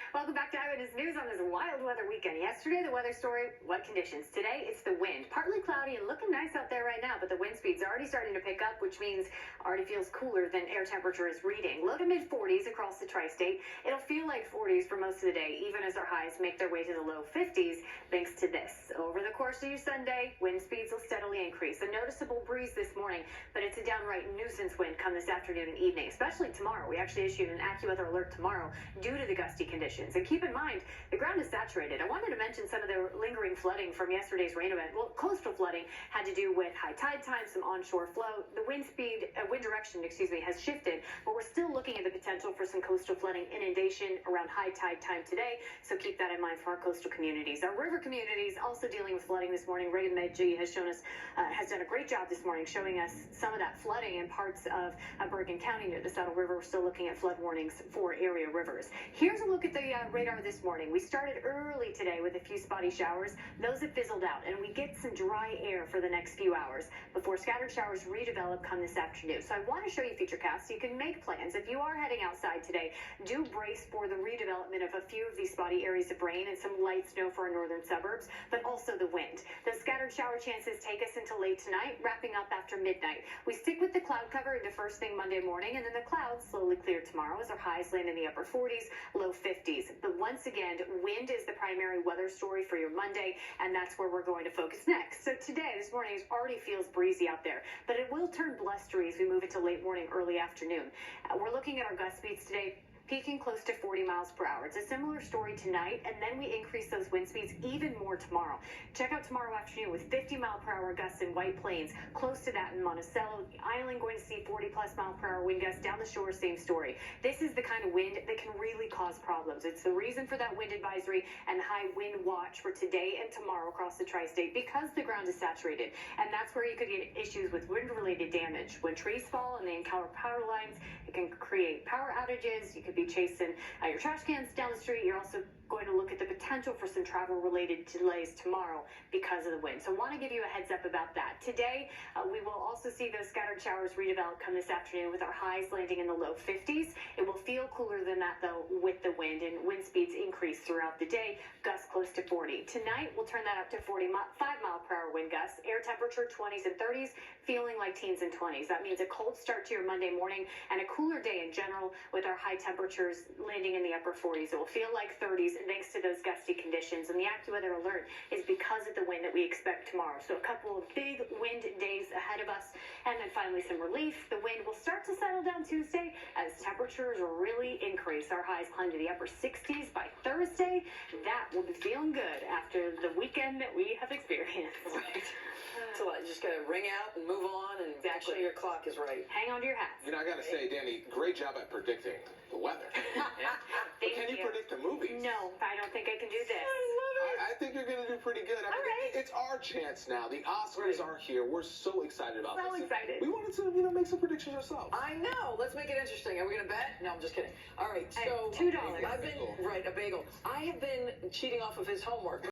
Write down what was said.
Welcome back to Eyewitness News on this wild weather weekend. Yesterday, the weather story, wet conditions. Today, it's the wind. Partly cloudy and looking nice out there right now, but the wind speed's already starting to pick up, which means already feels cooler than air temperature is reading. Low to mid 40s across the tri-state. It'll feel like 40s for most of the day, even as our highs make their way to the low 50s, thanks to this. Over the course of your Sunday, wind speeds will steadily increase. A noticeable breeze this morning, but it's a downright nuisance wind come this afternoon and evening, especially tomorrow. We actually issued an AccuWeather alert tomorrow due to the gusty conditions. And keep in mind, the ground is saturated. I wanted to mention some of the lingering flooding from yesterday's rain event. Well, coastal flooding had to do with high tide time, some onshore flow. The wind direction, has shifted, but we're still looking at the potential for some coastal flooding inundation around high tide time today. So keep that in mind for our coastal communities. Our river communities also dealing with flooding this morning. Reagan Medji has shown us, has done a great job this morning showing us some of that flooding in parts of Bergen County near the Saddle River. We're still looking at flood warnings for area rivers. Here's a look at the radar this morning. We started early today with a few spotty showers. Those have fizzled out, and we get some dry air for the next few hours before scattered showers redevelop come this afternoon. So I want to show you futurecasts so you can make plans. If you are heading outside today, do brace for the redevelopment of a few of these spotty areas of rain and some light snow for our northern suburbs, but also the wind. The scattered shower chances take us until late tonight, wrapping up after midnight. We stick with the cloud cover into first thing Monday morning, and then the clouds slowly clear tomorrow as our highs land in the upper 40s, low 50s. But once again, wind is the primary weather story for your Monday, and that's where we're going to focus next. So today, this morning, it already feels breezy out there, but it will turn blustery as we move into late morning, early afternoon. We're looking at our gust speeds today, peaking close to 40 miles per hour. It's a similar story tonight, and then we increase those wind speeds even more tomorrow. Check out tomorrow afternoon with 50 mile per hour gusts in White Plains, close to that in Monticello. Island going to see 40 plus mile per hour wind gusts. Down the shore, same story. This is the kind of wind that can really cause problems. It's the reason for that wind advisory and high wind watch for today and tomorrow across the tri-state, because the ground is saturated, and that's where you could get issues with wind-related damage. When trees fall and they encounter power lines, it can create power outages. You could be chasing your trash cans down the street. You're also going to look at the potential for some travel-related delays tomorrow because of the wind. So I want to give you a heads up about that. Today, we will also see those scattered showers redevelop come this afternoon with our highs landing in the low 50s. It will feel cooler than that, though, with the wind, and wind speeds increase throughout the day, gusts close to 40. Tonight, we'll turn that up to 5 mile per hour wind gusts. Air temperature 20s and 30s, feeling like teens and 20s. That means a cold start to your Monday morning and a cooler day in general with our high temperatures landing in the upper 40s. It will feel like 30s thanks to those gusty conditions, and the AccuWeather alert is because of the wind that we expect tomorrow. So a couple of big wind days ahead of us, and then finally some relief. The wind will start to settle down Tuesday as temperatures really increase. Our highs climb to the upper 60s by Thursday. That will be feeling good after the weekend that we have experienced. Right. So you just gotta ring out and move on, and actually your clock is right. Hang on to your hats. I gotta say, Danny, great job at predicting the weather. Can you predict the movies? No, I don't think I can do this. I think you're gonna do pretty good. I mean, it's our chance now. The Oscars are here. We're so excited about this. So excited. We wanted to, make some predictions ourselves. I know. Let's make it interesting. Are we gonna bet? No, I'm just kidding. All right. So $2. I've been a bagel. I have been cheating off of his homework.